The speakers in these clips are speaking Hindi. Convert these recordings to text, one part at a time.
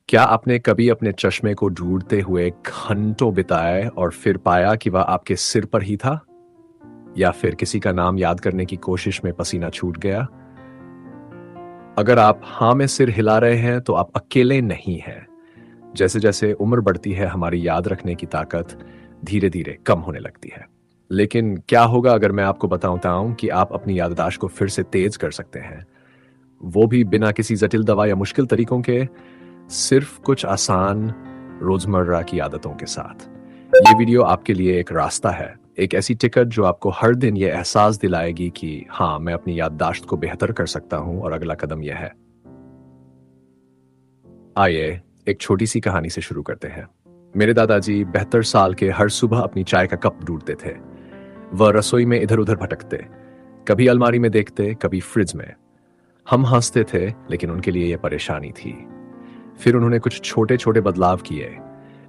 क्या आपने कभी अपने चश्मे को ढूंढते हुए घंटों बिताए और फिर पाया कि वह आपके सिर पर ही था? या फिर किसी का नाम याद करने की कोशिश में पसीना छूट गया? अगर आप हाँ में सिर हिला रहे हैं तो आप अकेले नहीं हैं। जैसे जैसे उम्र बढ़ती है हमारी याद रखने की ताकत धीरे धीरे कम होने लगती है। लेकिन क्या होगा अगर मैं आपको बताऊं कि आप अपनी याददाश्त को फिर से तेज कर सकते हैं, वो भी बिना किसी जटिल दवा या मुश्किल तरीकों के, सिर्फ कुछ आसान रोजमर्रा की आदतों के साथ। ये वीडियो आपके लिए एक रास्ता है, एक ऐसी टिकट जो आपको हर दिन ये एहसास दिलाएगी कि हाँ, मैं अपनी याददाश्त को बेहतर कर सकता हूं और अगला कदम यह है। आइए एक छोटी सी कहानी से शुरू करते हैं। मेरे दादाजी 72 साल के हर सुबह अपनी चाय का कप ढूंढते थे। वह रसोई में इधर उधर भटकते, कभी अलमारी में देखते, कभी फ्रिज में। हम हंसते थे, लेकिन उनके लिए यह परेशानी थी। फिर उन्होंने कुछ छोटे छोटे बदलाव किए,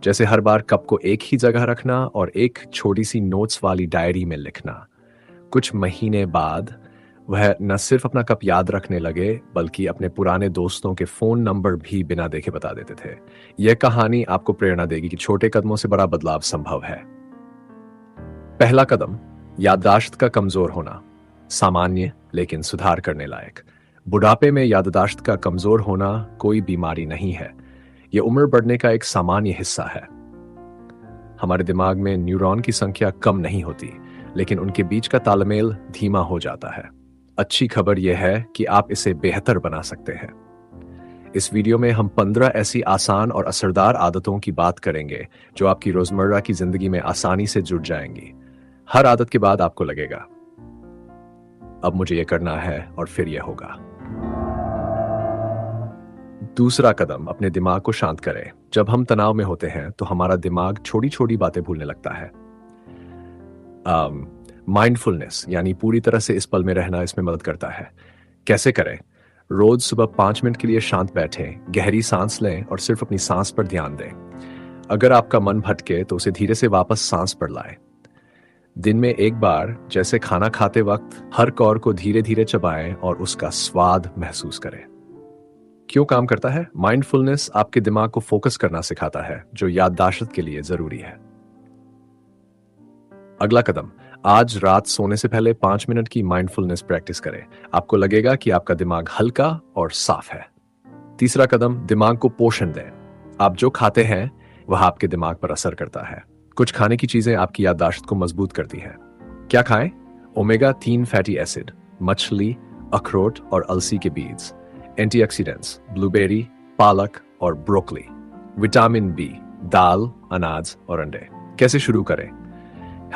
जैसे हर बार कप को एक ही जगह रखना और एक छोटी सी नोट्स वाली डायरी में लिखना। कुछ महीने बाद वह न सिर्फ अपना कप याद रखने लगे, बल्कि अपने पुराने दोस्तों के फोन नंबर भी बिना देखे बता देते थे। यह कहानी आपको प्रेरणा देगी कि छोटे कदमों से बड़ा बदलाव संभव है। पहला कदम, याददाश्त का कमजोर होना। सामान्य लेकिन सुधार करने लायक। बुढ़ापे में याददाश्त का कमजोर होना कोई बीमारी नहीं है, यह उम्र बढ़ने का एक सामान्य हिस्सा है। हमारे दिमाग में न्यूरॉन की संख्या कम नहीं होती, लेकिन उनके बीच का तालमेल धीमा हो जाता है। अच्छी खबर यह है कि आप इसे बेहतर बना सकते हैं। इस वीडियो में हम 15 ऐसी आसान और असरदार आदतों की बात करेंगे जो आपकी रोजमर्रा की जिंदगी में आसानी से जुड़ जाएंगी। हर आदत के बाद आपको लगेगा, अब मुझे यह करना है, और फिर यह होगा। दूसरा कदम, अपने दिमाग को शांत करें। जब हम तनाव में होते हैं तो हमारा दिमाग छोटी छोटी बातें भूलने लगता है। माइंडफुलनेस यानी पूरी तरह से इस पल में रहना इसमें मदद करता है। कैसे करें? रोज सुबह 5 मिनट के लिए शांत बैठें, गहरी सांस लें और सिर्फ अपनी सांस पर ध्यान दें। अगर आपका मन भटके तो उसे धीरे से वापस सांस पर लाएं। दिन में एक बार, जैसे खाना खाते वक्त, हर कौर को धीरे धीरे चबाएं और उसका स्वाद महसूस करें। क्यों काम करता है? माइंडफुलनेस आपके दिमाग को फोकस करना सिखाता है, जो याददाश्त के लिए जरूरी है। अगला कदम, आज रात सोने से पहले 5 मिनट की माइंडफुलनेस प्रैक्टिस करें। आपको लगेगा कि आपका दिमाग हल्का और साफ है। तीसरा कदम, दिमाग को पोषण दें। आप जो खाते हैं वह आपके दिमाग पर असर करता है। कुछ खाने की चीजें आपकी याददाश्त को मजबूत करती हैं। क्या खाएं? ओमेगा 3 फैटी एसिड, मछली, अखरोट और अलसी के बीज, एंटीऑक्सीडेंट्स, ब्लूबेरी, पालक और ब्रोकली, विटामिन बी, दाल, अनाज और अंडे। कैसे शुरू करें?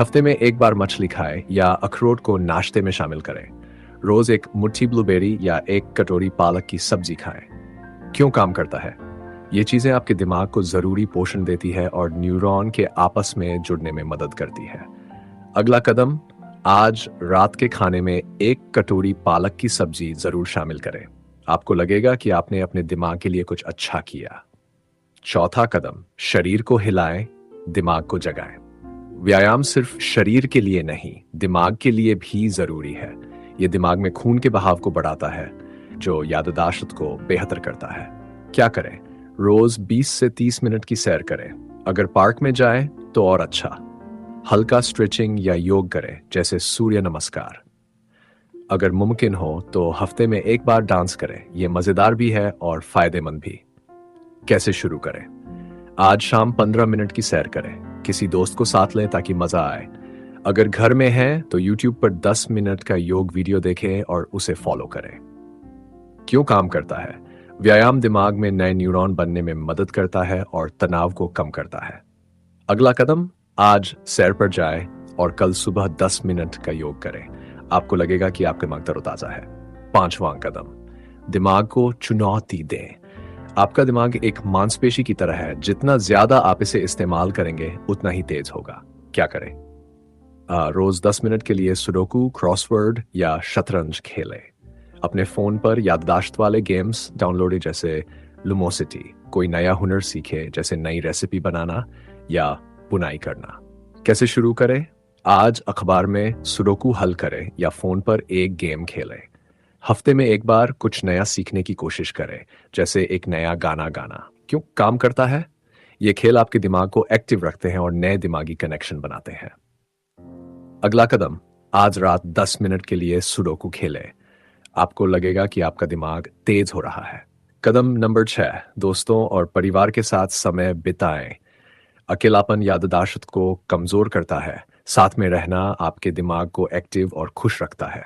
हफ्ते में एक बार मछली खाएं या अखरोट को नाश्ते में शामिल करें। रोज एक मुट्ठी ब्लूबेरी या एक कटोरी पालक की सब्जी खाएं। क्यों काम करता है? ये चीजें आपके दिमाग को जरूरी पोषण देती है और न्यूरॉन के आपस में जुड़ने में मदद करती है। अगला कदम, आज रात के खाने में एक कटोरी पालक की सब्जी जरूर शामिल करें। आपको लगेगा कि आपने अपने दिमाग के लिए कुछ अच्छा किया। चौथा कदम, शरीर को हिलाएं, दिमाग को जगाएं। व्यायाम सिर्फ शरीर के लिए नहीं, दिमाग के लिए भी जरूरी है। यह दिमाग में खून के बहाव को बढ़ाता है, जो याददाश्त को बेहतर करता है। क्या करें? रोज 20 से 30 मिनट की सैर करें। अगर पार्क में जाएं तो और अच्छा। हल्का स्ट्रेचिंग या योग करें, जैसे सूर्य नमस्कार। अगर मुमकिन हो तो हफ्ते में एक बार डांस करें। यह मजेदार भी है और फायदेमंद भी। कैसे शुरू करें? आज शाम 15 मिनट की सैर करें। किसी दोस्त को साथ लें ताकि मजा आए। अगर घर में हैं तो YouTube पर 10 मिनट का योग वीडियो देखें और उसे फॉलो करें। क्यों काम करता है? व्यायाम दिमाग में नए न्यूरॉन बनने में मदद करता है और तनाव को कम करता है। अगला कदम, आज सैर पर जाएं और कल सुबह 10 मिनट का योग करें। आपको लगेगा कि आपका दिमाग तरोताजा है। पांचवां कदम, दिमाग को चुनौती दें। आपका दिमाग एक मांसपेशी की तरह है, जितना ज्यादा आप इसे इस्तेमाल करेंगे उतना ही तेज होगा। क्या करें? रोज 10 मिनट के लिए सुडोकू, क्रॉसवर्ड या शतरंज खेलें। अपने फोन पर याददाश्त वाले गेम्स डाउनलोडें, जैसे लुमोसिटी। कोई नया हुनर सीखे, जैसे नई रेसिपी बनाना या बुनाई करना। कैसे शुरू करें? आज अखबार में सुडोकू हल करें या फोन पर एक गेम खेलें। हफ्ते में एक बार कुछ नया सीखने की कोशिश करें, जैसे एक नया गाना गाना। क्यों काम करता है? ये खेल आपके दिमाग को एक्टिव रखते हैं और नए दिमागी कनेक्शन बनाते हैं। अगला कदम, आज रात 10 मिनट के लिए सुडोकू खेलें। आपको लगेगा कि आपका दिमाग तेज हो रहा है। कदम नंबर 6, दोस्तों और परिवार के साथ समय बिताएं। अकेलापन याददाश्त को कमजोर करता है। साथ में रहना आपके दिमाग को एक्टिव और खुश रखता है।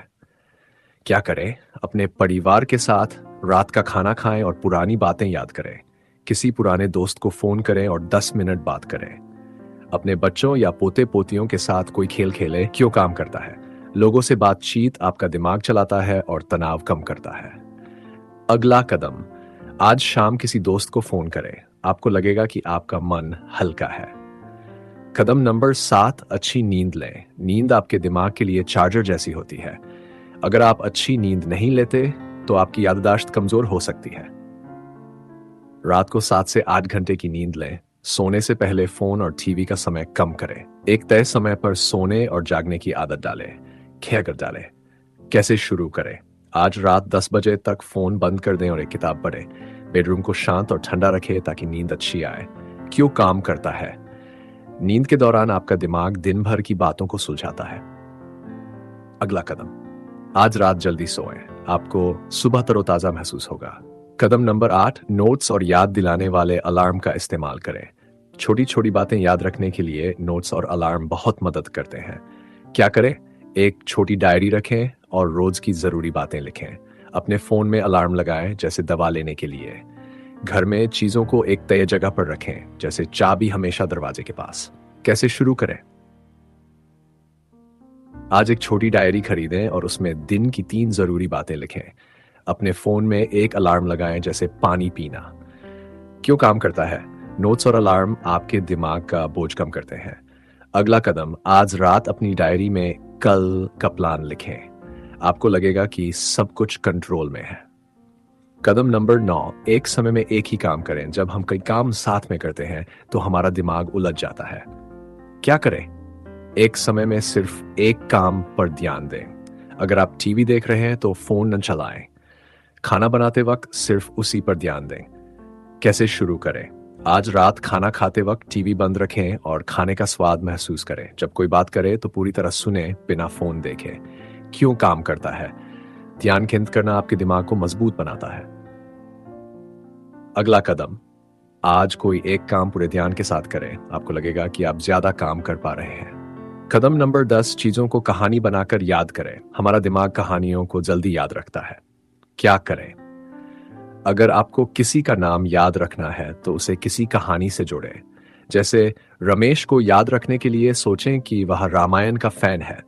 क्या करें? अपने परिवार के साथ रात का खाना खाएं और पुरानी बातें याद करें। किसी पुराने दोस्त को फोन करें और 10 मिनट बात करें। अपने बच्चों या पोते पोतियों के साथ कोई खेल खेले। क्यों काम करता है? लोगों से बातचीत आपका दिमाग चलाता है और तनाव कम करता है। अगला कदम, आज शाम किसी दोस्त को फोन करें। आपको लगेगा कि आपका मन हल्का है। कदम नंबर 7, अच्छी नींद लें। नींद आपके दिमाग के लिए चार्जर जैसी होती है। अगर आप अच्छी नींद नहीं लेते तो आपकी याददाश्त कमजोर हो सकती है। रात को 7 से 8 घंटे की नींद लें। सोने से पहले फोन और टीवी का समय कम करें। एक तय समय पर सोने और जागने की आदत डालें। क्या कर डालें? कैसे शुरू करें? आज रात 10 बजे तक फोन बंद कर दें और एक किताब पढ़ें। बेडरूम को शांत और ठंडा रखें ताकि नींद अच्छी आए। क्यों काम करता है? नींद के दौरान आपका दिमाग दिन भर की बातों को सुलझाता है। अगला कदम, आज रात जल्दी सोएं। आपको सुबह तरोताजा महसूस होगा। कदम नंबर 8, नोट्स और याद दिलाने वाले अलार्म का इस्तेमाल करें। छोटी छोटी बातें याद रखने के लिए नोट्स और अलार्म बहुत मदद करते हैं। क्या करें? एक छोटी डायरी रखें और रोज की जरूरी बातें लिखें। अपने फोन में अलार्म लगाएं, जैसे दवा लेने के लिए। घर में चीजों को एक तय जगह पर रखें, जैसे चाबी हमेशा दरवाजे के पास। कैसे शुरू करें? आज एक छोटी डायरी खरीदें और उसमें दिन की 3 जरूरी बातें लिखें। अपने फोन में एक अलार्म लगाएं, जैसे पानी पीना। क्यों काम करता है? नोट्स और अलार्म आपके दिमाग का बोझ कम करते हैं। अगला कदम, आज रात अपनी डायरी में कल का प्लान लिखें। आपको लगेगा कि सब कुछ कंट्रोल में है। कदम नंबर 9, एक समय में एक ही काम करें। जब हम कई काम साथ में करते हैं तो हमारा दिमाग उलझ जाता है। क्या करें? एक समय में सिर्फ एक काम पर ध्यान दें। अगर आप टीवी देख रहे हैं तो फोन न चलाएं। खाना बनाते वक्त सिर्फ उसी पर ध्यान दें। कैसे शुरू करें? आज रात खाना खाते वक्त टीवी बंद रखें और खाने का स्वाद महसूस करें। जब कोई बात करे तो पूरी तरह सुने, बिना फोन देखे। क्यों काम करता है? ध्यान केंद्रित करना आपके दिमाग को मजबूत बनाता है। अगला कदम, आज कोई एक काम पूरे ध्यान के साथ करें। आपको लगेगा कि आप ज्यादा काम कर पा रहे हैं। कदम नंबर 10, चीजों को कहानी बनाकर याद करें। हमारा दिमाग कहानियों को जल्दी याद रखता है। क्या करें? अगर आपको किसी का नाम याद रखना है तो उसे किसी कहानी से जोड़ें। जैसे रमेश को याद रखने के लिए सोचें कि वह रामायण का फैन है।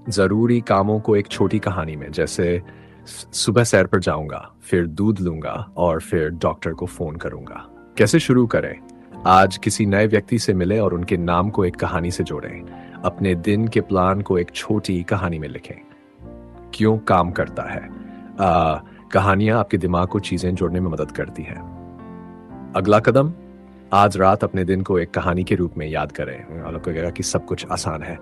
जरूरी कामों को एक छोटी कहानी में, जैसे सुबह सैर पर जाऊंगा, फिर दूध लूंगा और फिर डॉक्टर को फोन करूंगा। कैसे शुरू करें? आज किसी नए व्यक्ति से मिले और उनके नाम को एक कहानी से जोड़ें। अपने दिन के प्लान को एक छोटी कहानी में लिखें। क्यों काम करता है? कहानियां आपके दिमाग को चीजें जोड़ने में मदद करती हैं। अगला कदम, आज रात अपने दिन को एक कहानी के रूप में याद करें। आपको लगेगा कि सब कुछ आसान है।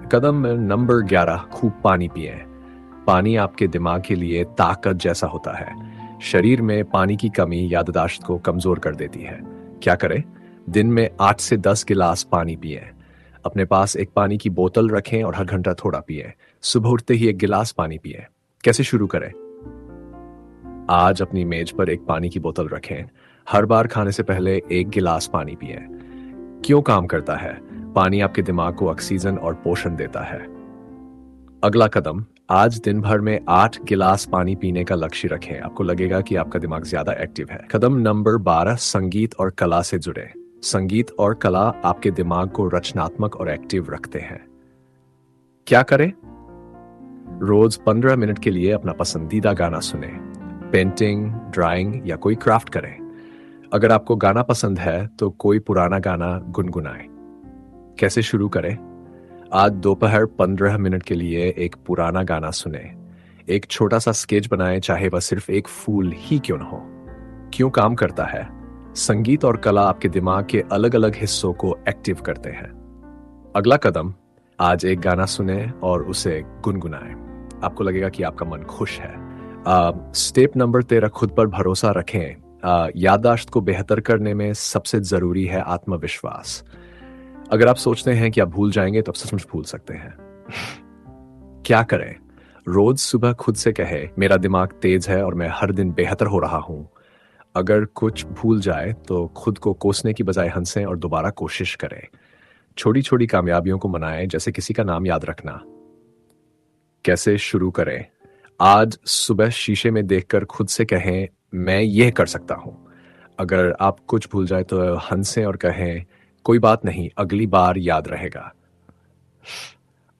कदम नंबर 11, खूब पानी पिएं। पानी आपके दिमाग के लिए ताकत जैसा होता है। शरीर में पानी की कमी याददाश्त को कमजोर कर देती है। क्या करें? दिन में 8 से 10 गिलास पानी पिएं। अपने पास एक पानी की बोतल रखें और हर घंटा थोड़ा पिएं। सुबह उठते ही एक गिलास पानी पिएं। कैसे शुरू करें? आज अपनी मेज पर एक पानी की बोतल रखें। हर बार खाने से पहले एक गिलास पानी पिएं। क्यों काम करता है? पानी आपके दिमाग को ऑक्सीजन और पोषण देता है। अगला कदम, आज दिन भर में 8 गिलास पानी पीने का लक्ष्य रखें। आपको लगेगा कि आपका दिमाग ज्यादा एक्टिव है। कदम नंबर 12, संगीत और कला से जुड़े। संगीत और कला आपके दिमाग को रचनात्मक और एक्टिव रखते हैं। क्या करें? रोज 15 मिनट के लिए अपना पसंदीदा गाना सुने। पेंटिंग, ड्राइंग या कोई क्राफ्ट करें। अगर आपको गाना पसंद है तो कोई पुराना गाना गुनगुनाएं। कैसे शुरू करें? आज दोपहर 15 मिनट के लिए एक पुराना गाना सुने। एक छोटा सा स्केच बनाएं, चाहे वह सिर्फ एक फूल ही क्यों न हो। क्यों काम करता है? संगीत और कला आपके दिमाग के अलग अलग हिस्सों को एक्टिव करते हैं। अगला कदम, आज एक गाना सुने और उसे गुनगुनाएं। आपको लगेगा कि आपका मन खुश है। स्टेप नंबर 13, खुद पर भरोसा रखें। याददाश्त को बेहतर करने में सबसे ज़रूरी है आत्मविश्वास। अगर आप सोचते हैं कि आप भूल जाएंगे तो आप सचमुच भूल सकते हैं। क्या करें? रोज सुबह खुद से कहे, मेरा दिमाग तेज है और मैं हर दिन बेहतर हो रहा हूं। अगर कुछ भूल जाए तो खुद को कोसने की बजाय हंसें और दोबारा कोशिश करें। छोटी छोटी कामयाबियों को मनाएं, जैसे किसी का नाम याद रखना। कैसे शुरू करें? आज सुबह शीशे में देखकर खुद से कहें, मैं यह कर सकता हूं। अगर आप कुछ भूल जाए तो हंसें और कहें, कोई बात नहीं, अगली बार याद रहेगा।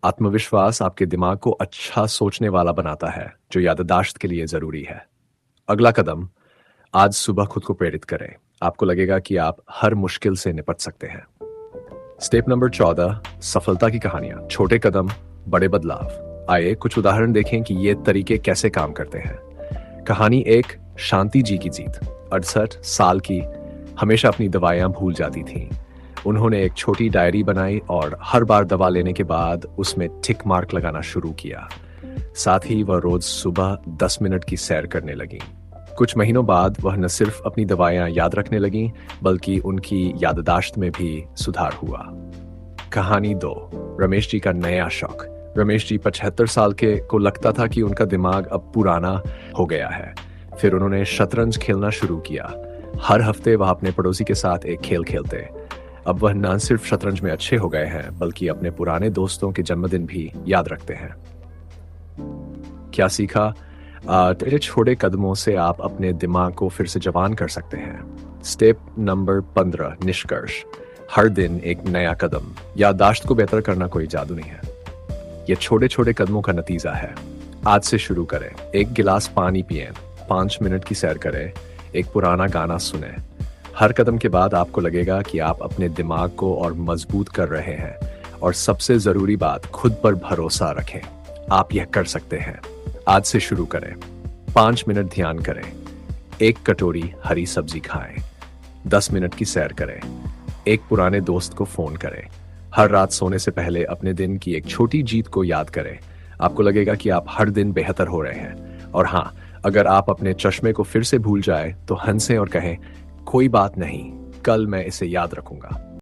आत्मविश्वास आपके दिमाग को अच्छा सोचने वाला बनाता है, जो याददाश्त के लिए जरूरी है। अगला कदम, आज सुबह खुद को प्रेरित करें। आपको लगेगा कि आप हर मुश्किल से निपट सकते हैं। स्टेप नंबर 14, सफलता की कहानियां, छोटे कदम, बड़े बदलाव। आइए कुछ उदाहरण देखें कि ये तरीके कैसे काम करते हैं। कहानी 1, शांति जी की जीत। 68 साल की, हमेशा अपनी दवाइयां भूल जाती थीं। उन्होंने एक छोटी डायरी बनाई और हर बार दवा लेने के बाद उसमें टिक मार्क लगाना शुरू किया। साथ ही वह रोज सुबह 10 मिनट की सैर करने लगी। कुछ महीनों बाद वह न सिर्फ अपनी दवाइयां याद रखने लगी, बल्कि उनकी याददाश्त में भी सुधार हुआ। कहानी 2, रमेश जी का नया शौक। रमेश जी 75 साल के को लगता था कि उनका दिमाग अब पुराना हो गया है। फिर उन्होंने शतरंज खेलना शुरू किया। हर हफ्ते वह अपने पड़ोसी के साथ एक खेल खेलते। अब वह न सिर्फ शतरंज में अच्छे हो गए हैं, बल्कि अपने पुराने दोस्तों के जन्मदिन भी याद रखते हैं। क्या सीखा? तेरे छोटे कदमों से आप अपने दिमाग को फिर से जवान कर सकते हैं। स्टेप नंबर 15, निष्कर्ष। हर दिन एक नया कदम। याददाश्त को बेहतर करना कोई जादू नहीं है, ये छोटे छोटे कदमों का नतीजा है। आज से शुरू करें। 1 गिलास पानी पिएं, 5 मिनट की सैर करें, एक पुराना गाना सुने। हर कदम के बाद आपको लगेगा कि आप अपने दिमाग को और मजबूत कर रहे हैं। और सबसे जरूरी बात, खुद पर भरोसा रखें। आप यह कर सकते हैं। आज से शुरू करें। 5 मिनट ध्यान करें, 1 कटोरी हरी सब्जी खाएं, 10 मिनट की सैर करें, एक पुराने दोस्त को फोन करें। हर रात सोने से पहले अपने दिन की एक छोटी जीत को याद करें। आपको लगेगा कि आप हर दिन बेहतर हो रहे हैं। और हाँ, अगर आप अपने चश्मे को फिर से भूल जाए तो हंसें और कहें, कोई बात नहीं, कल मैं इसे याद रखूंगा।